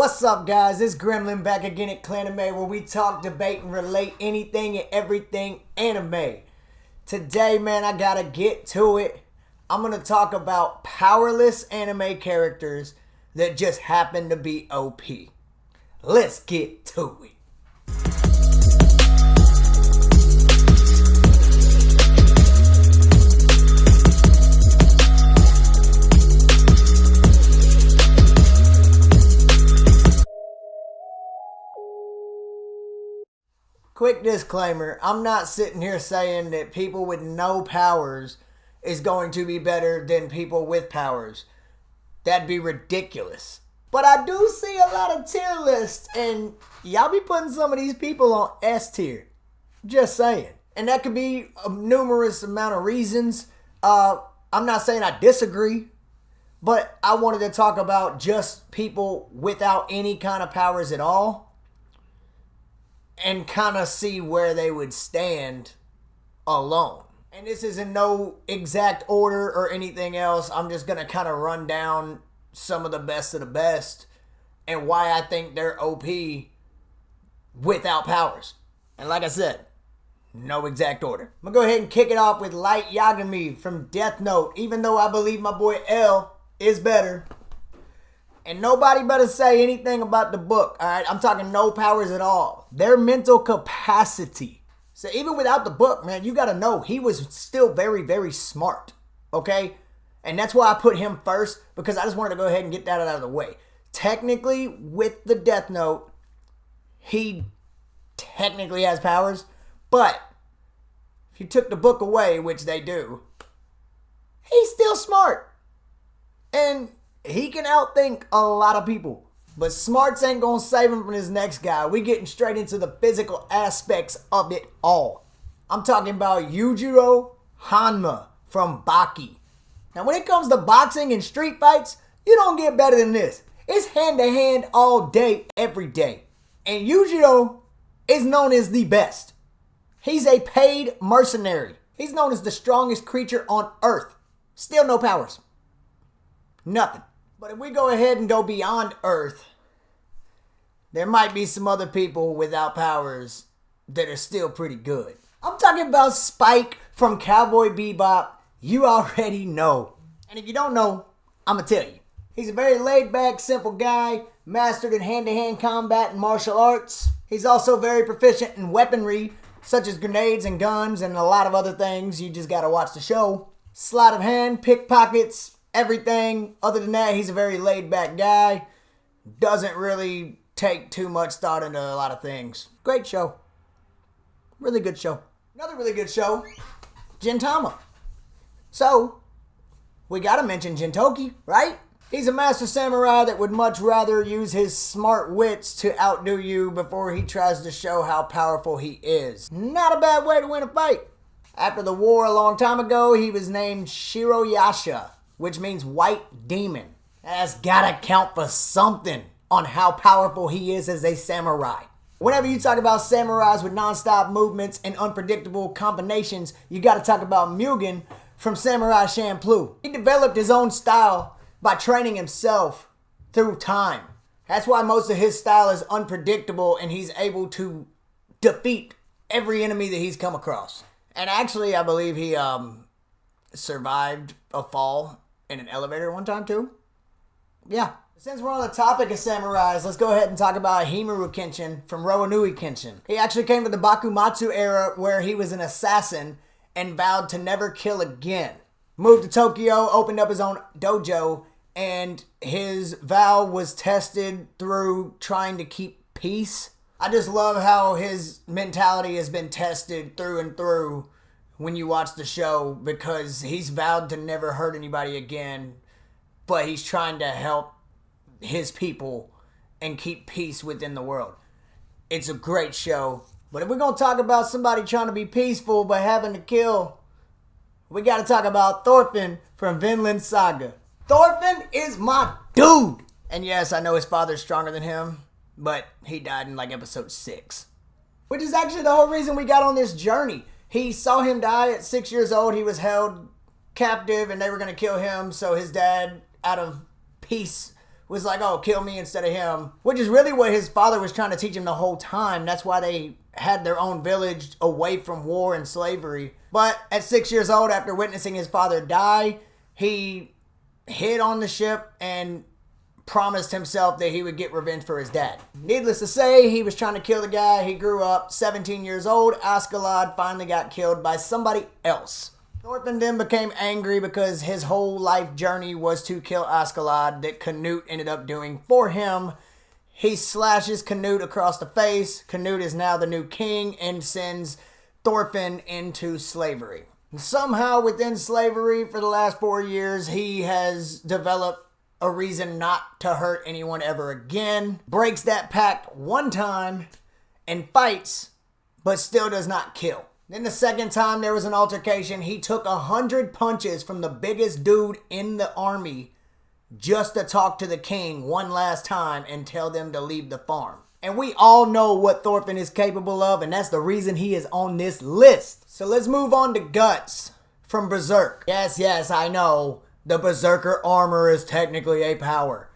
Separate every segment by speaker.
Speaker 1: What's up, guys? It's Gremlin back again at Clanime, where we talk, debate, and relate anything and everything anime. Today, man, I gotta get to it. I'm gonna talk about powerless anime characters that just happen to be OP. Let's get to it. Quick disclaimer, I'm not sitting here saying that people with no powers is going to be better than people with powers. That'd be ridiculous. But I do see a lot of tier lists, and y'all be putting some of these people on S tier. Just saying. And that could be a numerous amount of reasons. I'm not saying I disagree, but I wanted to talk about just people without any kind of powers at all, and kind of see where they would stand alone. And this is in no exact order or anything else. I'm just going to kind of run down some of the best and why I think they're OP without powers. And like I said, no exact order. I'm going to go ahead and kick it off with Light Yagami from Death Note, even though I believe my boy L is better. And nobody better say anything about the book, alright? I'm talking no powers at all. Their mental capacity. So even without the book, man, you gotta know he was still very, very smart, okay? And that's why I put him first, because I just wanted to go ahead and get that out of the way. Technically, with the Death Note, he technically has powers, but if you took the book away, which they do, he's still smart. And he can outthink a lot of people. But smarts ain't gonna save him from this next guy. We getting straight into the physical aspects of it all. I'm talking about Yujiro Hanma from Baki. Now when it comes to boxing and street fights, you don't get better than this. It's hand to hand all day, every day. And Yujiro is known as the best. He's a paid mercenary. He's known as the strongest creature on Earth. Still no powers. Nothing. But if we go ahead and go beyond Earth, there might be some other people without powers that are still pretty good. I'm talking about Spike from Cowboy Bebop. You already know. And if you don't know, I'm going to tell you. He's a very laid-back, simple guy, mastered in hand-to-hand combat and martial arts. He's also very proficient in weaponry, such as grenades and guns and a lot of other things. You just got to watch the show. Sleight of hand, pickpockets, everything. Other than that, he's a very laid-back guy. Doesn't really take too much thought into a lot of things. Great show. Really good show. Another really good show, Gintama. So, we gotta mention Jintoki, right? He's a master samurai that would much rather use his smart wits to outdo you before he tries to show how powerful he is. Not a bad way to win a fight. After the war a long time ago, he was named Shiroyasha, which means white demon. That's gotta count for something on how powerful he is as a samurai. Whenever you talk about samurais with non-stop movements and unpredictable combinations, you gotta talk about Mugen from Samurai Champloo. He developed his own style by training himself through time. That's why most of his style is unpredictable and he's able to defeat every enemy that he's come across. And actually, I believe he survived a fall in an elevator one time too. Yeah. Since we're on the topic of samurais, let's go ahead and talk about Himuro Kenshin from Roanui Kenshin. He actually came to the Bakumatsu era where he was an assassin and vowed to never kill again. Moved to Tokyo, opened up his own dojo, and his vow was tested through trying to keep peace. I just love how his mentality has been tested through and through when you watch the show, because he's vowed to never hurt anybody again, but he's trying to help his people and keep peace within the world. It's a great show. But if we're going to talk about somebody trying to be peaceful but having to kill, we got to talk about Thorfinn from Vinland Saga. Thorfinn is my dude! And yes, I know his father's stronger than him, but he died in like episode 6. Which is actually the whole reason we got on this journey. He saw him die at 6 years old. He was held captive and they were going to kill him. So his dad, out of peace was like, oh, kill me instead of him, which is really what his father was trying to teach him the whole time. That's why they had their own village away from war and slavery. But at 6 years old, after witnessing his father die, he hid on the ship and promised himself that he would get revenge for his dad. Needless to say, he was trying to kill the guy. He grew up 17 years old. Askeladd finally got killed by somebody else. Thorfinn then became angry because his whole life journey was to kill Askeladd that Canute ended up doing for him. He slashes Canute across the face. Canute is now the new king and sends Thorfinn into slavery. And somehow within slavery for the last 4 years, he has developed a reason not to hurt anyone ever again. Breaks that pact one time and fights, but still does not kill. Then the second time there was an altercation, he took 100 punches from the biggest dude in the army just to talk to the king one last time and tell them to leave the farm. And we all know what Thorfinn is capable of, and that's the reason he is on this list. So let's move on to Guts from Berserk. Yes, I know the Berserker armor is technically a power,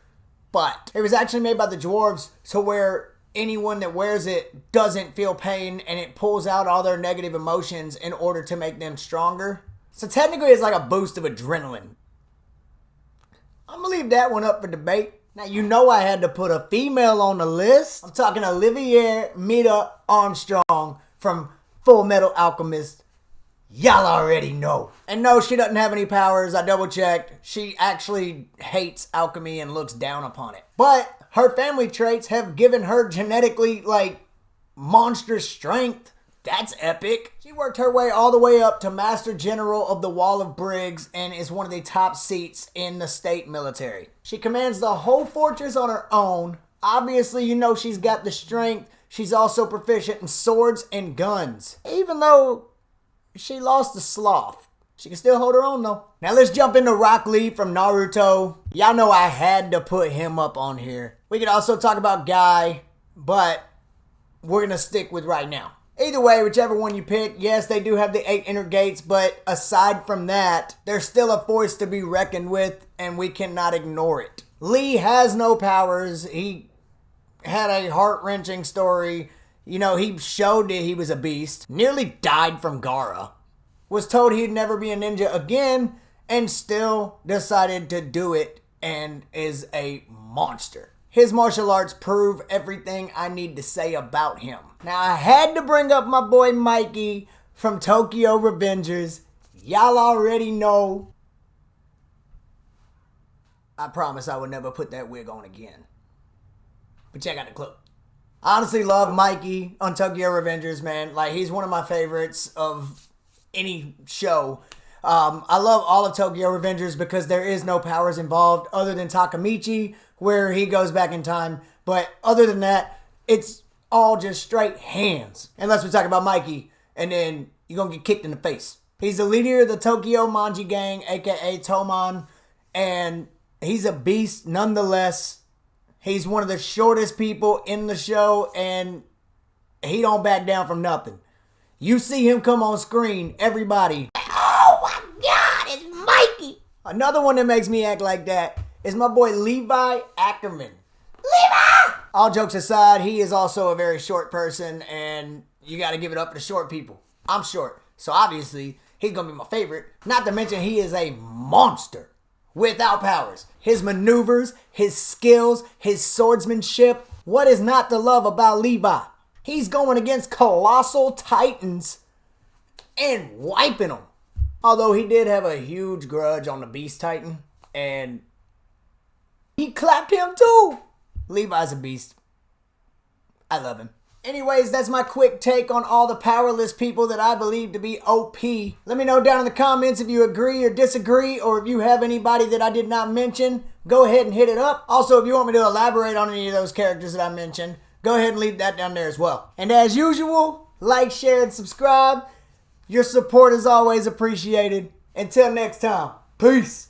Speaker 1: but it was actually made by the dwarves to where anyone that wears it doesn't feel pain, and it pulls out all their negative emotions in order to make them stronger. So technically it's like a boost of adrenaline. I'm gonna leave that one up for debate. Now you know I had to put a female on the list. I'm talking Olivia Mita Armstrong from Full Metal Alchemist. Y'all already know. And no, she doesn't have any powers. I double checked. She actually hates alchemy and looks down upon it. But her family traits have given her genetically, monstrous strength. That's epic. She worked her way all the way up to Master General of the Wall of Briggs and is one of the top seats in the state military. She commands the whole fortress on her own. Obviously, you know she's got the strength. She's also proficient in swords and guns. Even though she lost the sloth, she can still hold her own though. Now let's jump into Rock Lee from Naruto. Y'all know I had to put him up on here. We could also talk about Guy, but we're gonna stick with right now. Either way, whichever one you pick, yes, they do have the 8 inner gates, but aside from that, they're still a force to be reckoned with, and we cannot ignore it. Lee has no powers. He had a heart-wrenching story. You know, he showed that he was a beast. Nearly died from Gaara. Was told he'd never be a ninja again, and still decided to do it, and is a monster. His martial arts prove everything I need to say about him. Now, I had to bring up my boy Mikey from Tokyo Revengers. Y'all already know. I promise I would never put that wig on again. But check out the clip. I honestly love Mikey on Tokyo Revengers, man. He's one of my favorites of any show. I love all of Tokyo Revengers because there is no powers involved other than Takamichi, where he goes back in time. But other than that, it's all just straight hands. Unless we talk about Mikey, and then you're going to get kicked in the face. He's the leader of the Tokyo Manji Gang, aka Toman, and he's a beast nonetheless. He's one of the shortest people in the show, and he don't back down from nothing. You see him come on screen, everybody, oh my God, it's Mikey. Another one that makes me act like that is my boy Levi Ackerman. Levi! All jokes aside, he is also a very short person, and you got to give it up to short people. I'm short, so obviously he's going to be my favorite. Not to mention he is a monster without powers. His maneuvers, his skills, his swordsmanship. What is not to love about Levi? He's going against colossal titans and wiping them. Although he did have a huge grudge on the Beast Titan, and he clapped him too. Levi's a beast. I love him. Anyways, that's my quick take on all the powerless people that I believe to be OP. Let me know down in the comments if you agree or disagree, or if you have anybody that I did not mention. Go ahead and hit it up. Also, if you want me to elaborate on any of those characters that I mentioned, go ahead and leave that down there as well. And as usual, like, share, and subscribe. Your support is always appreciated. Until next time, peace.